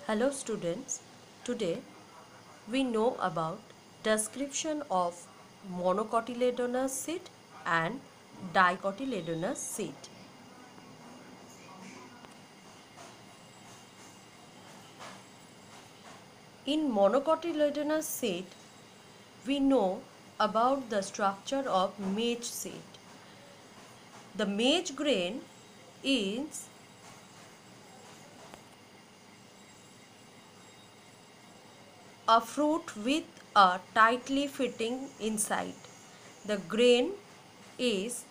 Hello students, today we know about description of monocotyledonous seed and dicotyledonous seed. In monocotyledonous seed, we know about the structure of maize seed. The maize grain is a fruit with a tightly fitting inside. The grain is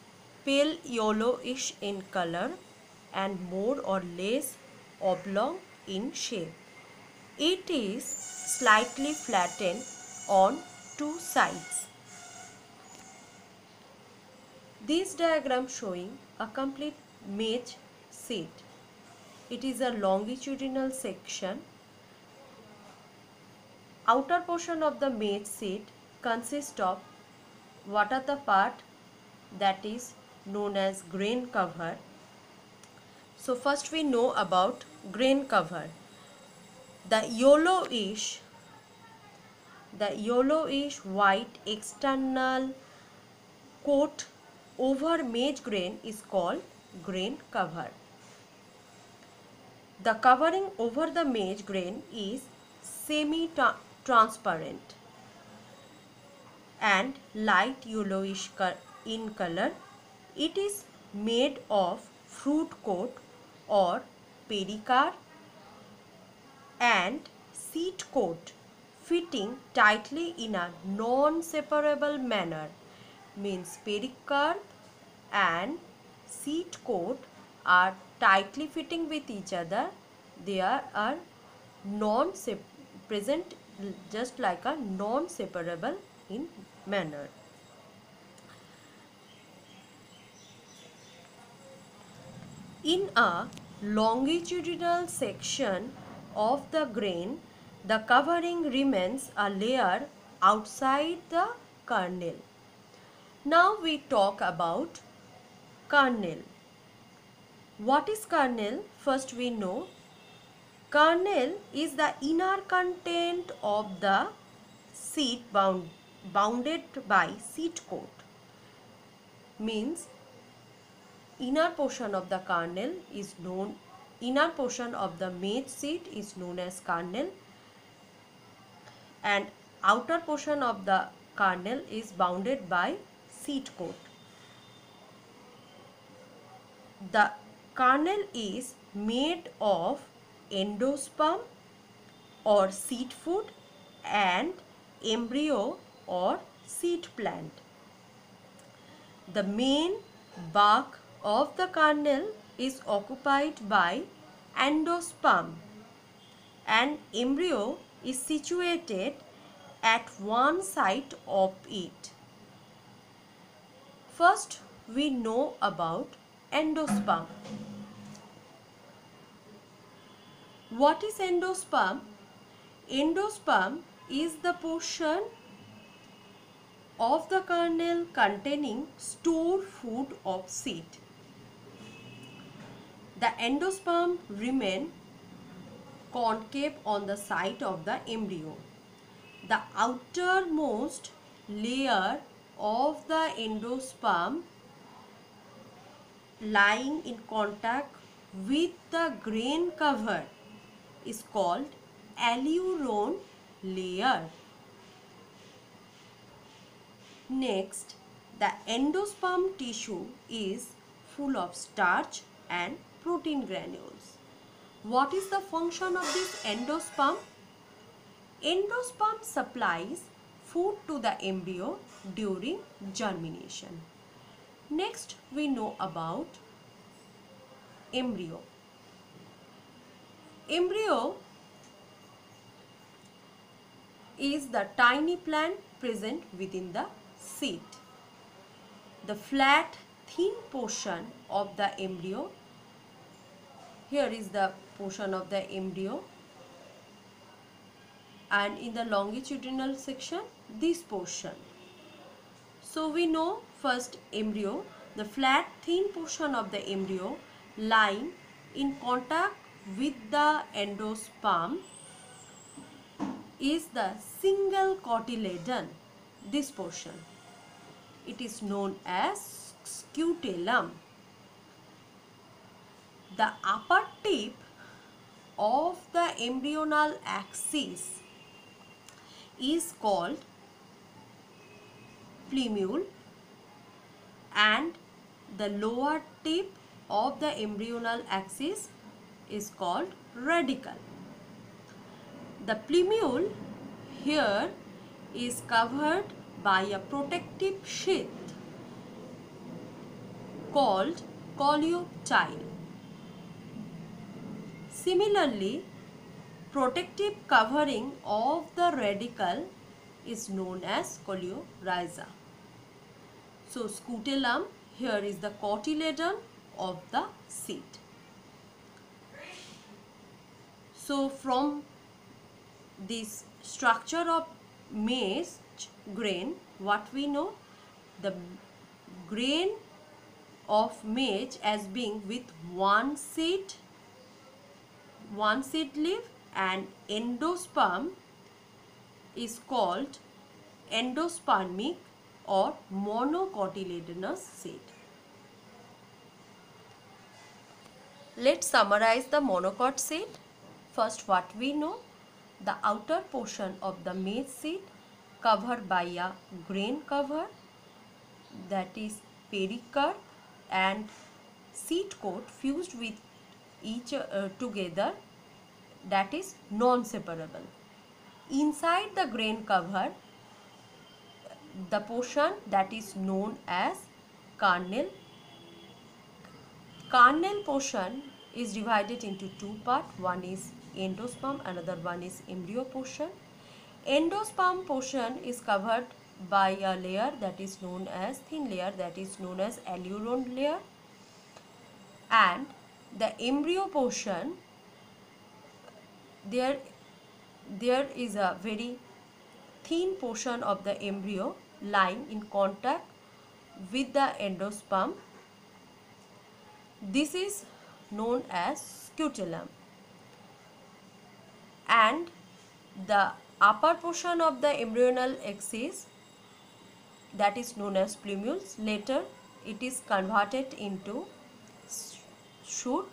pale yellowish in color and more or less oblong in shape. It is slightly flattened on two sides. This diagram showing a complete maize seed. It is a longitudinal section. Outer portion of the maize seed consists of what are the part that is known as grain cover. So first we know about grain cover. The yellowish white external coat over maize grain is called grain cover. The covering over the maize grain is semi-transparent and light yellowish in color. It is made of fruit coat or pericarp and seed coat fitting tightly in a non-separable manner. Means pericarp and seed coat are tightly fitting with each other. They are present just like a non-separable in manner. In a longitudinal section of the grain, the covering remains a layer outside the kernel. Now we talk about kernel. What is kernel? First we know kernel is the inner content of the seed bounded by seed coat. Means inner portion of the maize seed is known as kernel and outer portion of the kernel is bounded by seed coat. The kernel is made of endosperm or seed food and embryo or seed plant. The main bulk of the kernel is occupied by endosperm and embryo is situated at one side of it. First, we know about endosperm. What is endosperm? Endosperm is the portion of the kernel containing stored food of seed. The endosperm remain concave on the side of the embryo. The outermost layer of the endosperm lying in contact with the grain cover is called aleurone layer. Next, the endosperm tissue is full of starch and protein granules. What is the function of this endosperm? Endosperm supplies food to the embryo during germination. Next, we know about embryo. Embryo is the tiny plant present within the seed. The flat, thin portion of the embryo, here is the portion of the embryo, and in the longitudinal section, this portion. So we know first embryo, the flat, thin portion of the embryo lying in contact with the endosperm is the single cotyledon, this portion. It is known as scutellum. The upper tip of the embryonal axis is called plumule and the lower tip of the embryonal axis is called radicle. The plumule here is covered by a protective sheath called coleoptile. Similarly, protective covering of the radicle is known as coleorhiza. So, scutellum here is the cotyledon of the seed. So, from this structure of maize grain, what we know? The grain of maize as being with one seed leaf, and endosperm is called endospermic or monocotyledonous seed. Let's summarize the monocot seed. First, what we know? The outer portion of the maize seed covered by a grain cover, that is pericarp, and seed coat fused with each together, that is non-separable. Inside the grain cover, the portion that is known as kernel. Kernel portion is divided into two parts. One is endosperm, another one is embryo portion. Endosperm portion is covered by a layer that is known as thin layer, that is known as aleurone layer, and the embryo portion, there is a very thin portion of the embryo lying in contact with the endosperm. This is known as scutellum, and the upper portion of the embryonal axis, that is known as plumules. Later it is converted into shoot,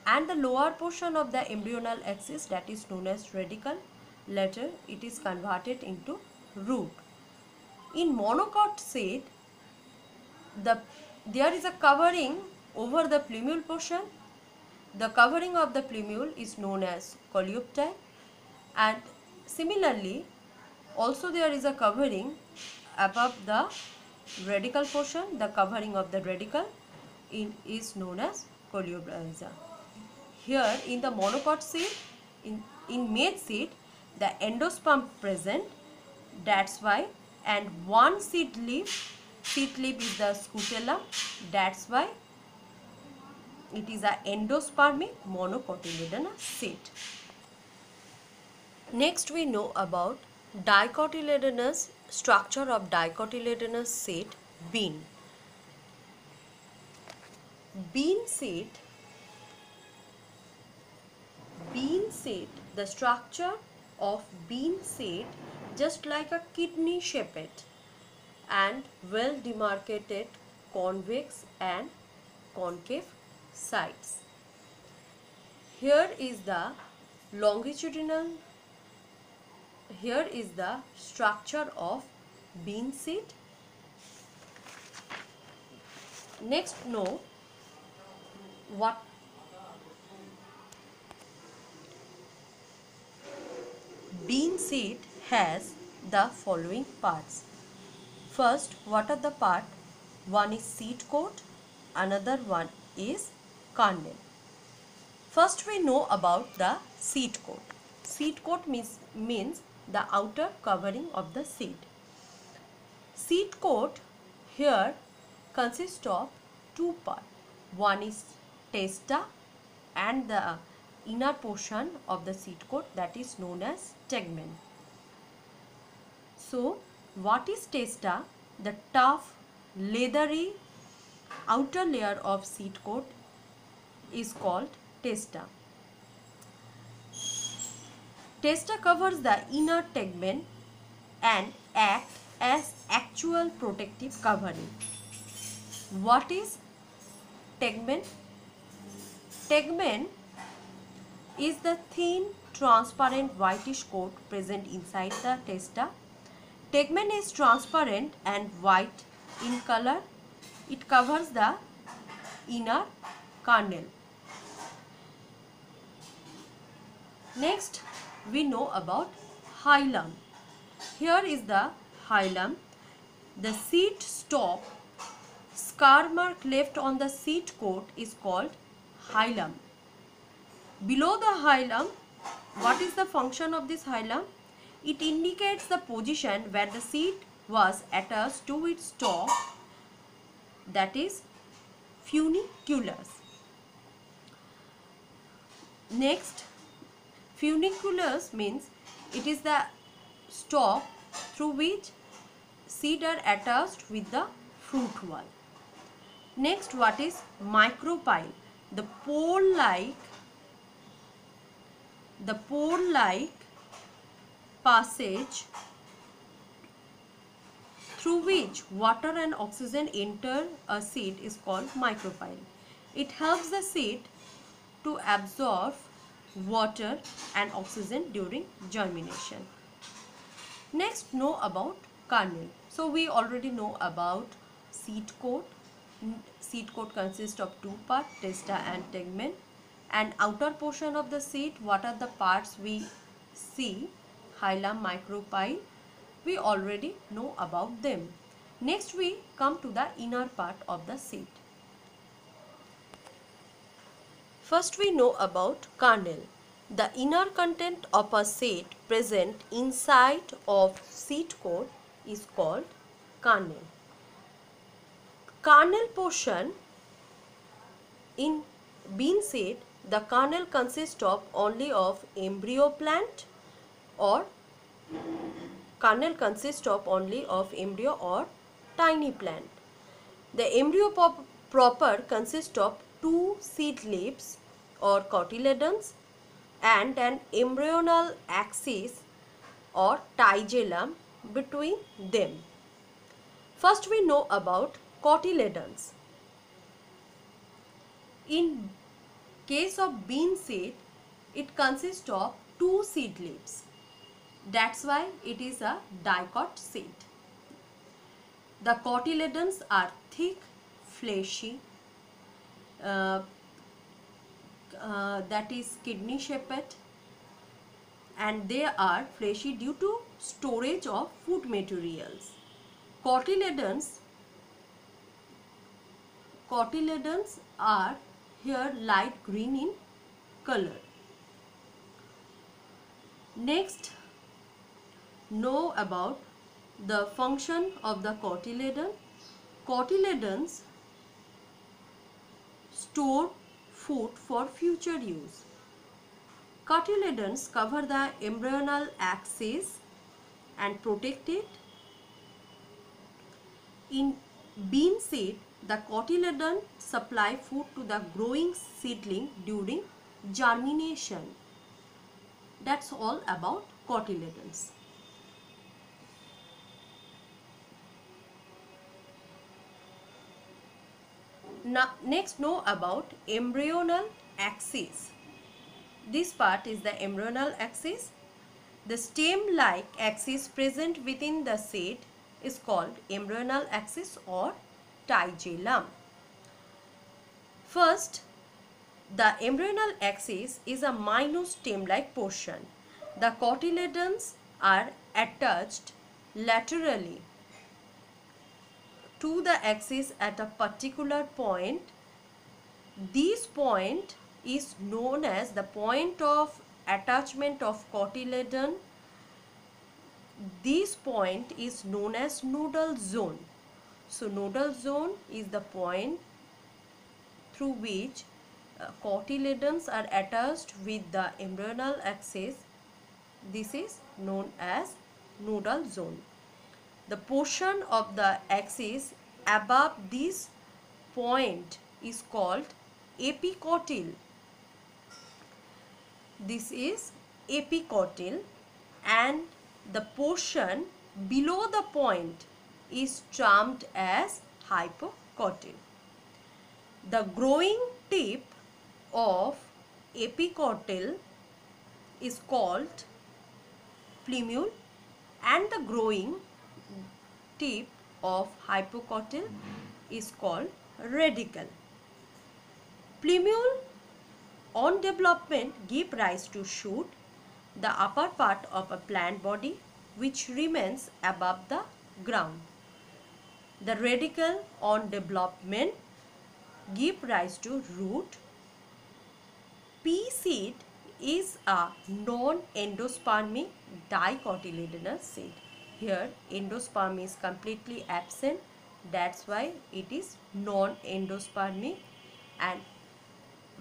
and the lower portion of the embryonal axis, that is known as radicle. Later it is converted into root. In monocot seed, there is a covering over the plumule portion. The covering of the plumule is known as coleoptile, and similarly also there is a covering above the radical portion. The covering of the radical is known as coleorhiza. Here in the monocot seed, in maize seed, the endosperm present, that's why, and one seed leaf is the scutellum, that's why it is a endospermic monocotyledonous seed. Next we know about dicotyledonous structure of dicotyledonous seed, bean. Bean seed, the structure of bean seed just like a kidney shaped and well demarcated convex and concave sides. Here is the longitudinal, here is the structure of bean seed. Next, know what bean seed has the following parts. First, what are the parts? One is seed coat, another one is kernel. First, we know about the seed coat. Seed coat means the outer covering of the seed. Seed coat here consists of two parts. One is testa and the inner portion of the seed coat, that is known as tegmen. So, what is testa? The tough, leathery outer layer of seed coat is called testa. Testa covers the inner tegmen and act as actual protective covering. What is tegmen? Tegmen is the thin, transparent whitish coat present inside the testa. Tegmen is transparent and white in color. It covers the inner kernel. Next, we know about hilum. Here is the hilum. The seed stalk scar mark left on the seed coat is called hilum. Below the hilum, what is the function of this hilum? It indicates the position where the seed was attached to its stalk, that is funiculus. Next, funiculus means it is the stalk through which seed are attached with the fruit wall. Next, what is micropyle? The pore-like passage through which water and oxygen enter a seed is called micropyle. It helps the seed to absorb water and oxygen during germination. Next, know about kernel. So we already know about seed coat. Seed coat consists of two parts, testa and tegmen. And outer portion of the seed, what are the parts we see? Hilum, micropyle. We already know about them. Next, we come to the inner part of the seed. First, we know about kernel. The inner content of a seed present inside of seed coat is called kernel. Kernel portion in bean seed, the kernel consists of only of embryo plant or kernel consists of only of embryo or tiny plant. The embryo proper consists of two seed leaves or cotyledons and an embryonal axis or tigellum between them. First, we know about cotyledons. In case of bean seed, it consists of two seed leaves. That's why it is a dicot seed. The cotyledons are thick, fleshy, that is kidney shaped, and they are fleshy due to storage of food materials. Cotyledons are here light green in color. Next, know about the function of the cotyledon. Cotyledons store food for future use. Cotyledons cover the embryonal axis and protect it. In bean seed, the cotyledon supply food to the growing seedling during germination. That's all about cotyledons. Now, next know about embryonal axis. This part is the embryonal axis. The stem-like axis present within the seed is called embryonal axis or tigellum. First, the embryonal axis is a minute stem-like portion. The cotyledons are attached laterally to the axis at a particular point. This point is known as the point of attachment of cotyledon. This point is known as nodal zone. So nodal zone is the point through which cotyledons are attached with the embryonal axis. This is known as nodal zone. The portion of the axis above this point is called epicotyle. this is epicotyl, and the portion below the point is termed as hypocotyl. The growing tip of epicotyl is called plumule, and the growing tip of hypocotyl is called radicle. Plumule on development give rise to shoot, the upper part of a plant body which remains above the ground. The radicle on development give rise to root. Pea seed is a non-endospermic dicotyledonous seed. Here endosperm is completely absent, that's why it is non-endospermic, and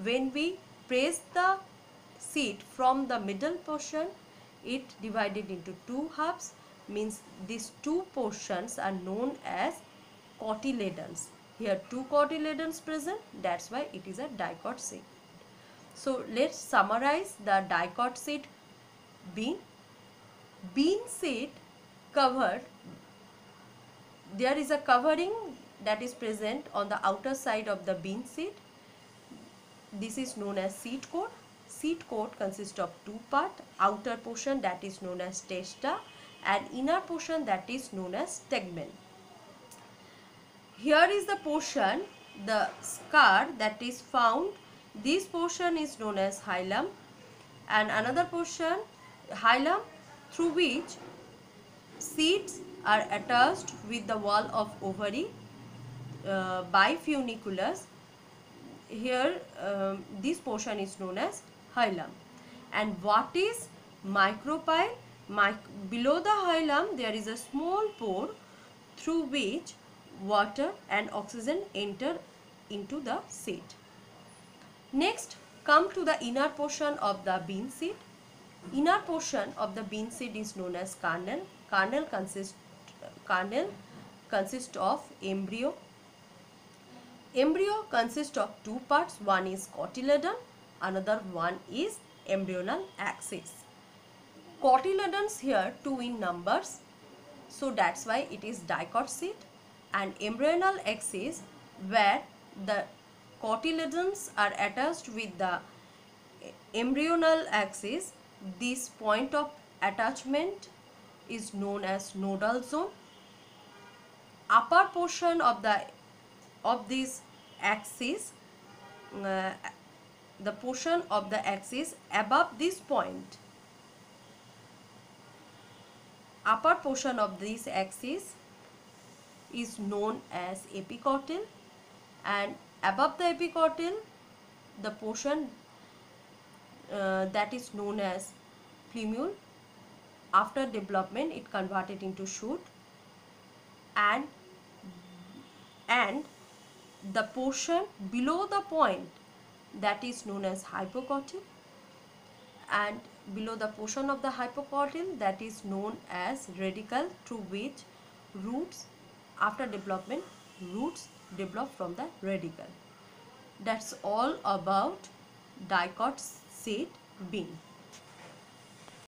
when we press the seed from the middle portion, it divided into two halves, means these two portions are known as cotyledons. Here two cotyledons present, that's why it is a dicot seed. So let's summarize the dicot seed bean. Bean seed covered, there is a covering that is present on the outer side of the bean seed. This is known as seed coat. Seed coat consists of two parts, outer portion that is known as testa and inner portion that is known as tegmen. Here is the portion, the scar that is found, this portion is known as hilum, and another portion hilum through which seeds are attached with the wall of ovary by funiculus. Here this portion is known as hilum. And what is micropyle? Below the hilum there is a small pore through which water and oxygen enter into the seed. Next, come to the inner portion of the bean seed. Inner portion of the bean seed is known as kernel. Kernel consists of embryo. Embryo consists of two parts, one is cotyledon, another one is embryonal axis. Cotyledons here two in numbers, so that's why it is dicot seed, and embryonal axis where the cotyledons are attached with the embryonal axis, this point of attachment is known as nodal zone. Upper portion of this axis, the portion of the axis above this point, upper portion of this axis is known as epicotyl, and above the epicotyl the portion that is known as plumule. After development it converted into shoot, and the portion below the point that is known as hypocotyl, and below the portion of the hypocotyl that is known as radicle, through which roots, after development, roots develop from the radicle. That's all about dicot seed bean.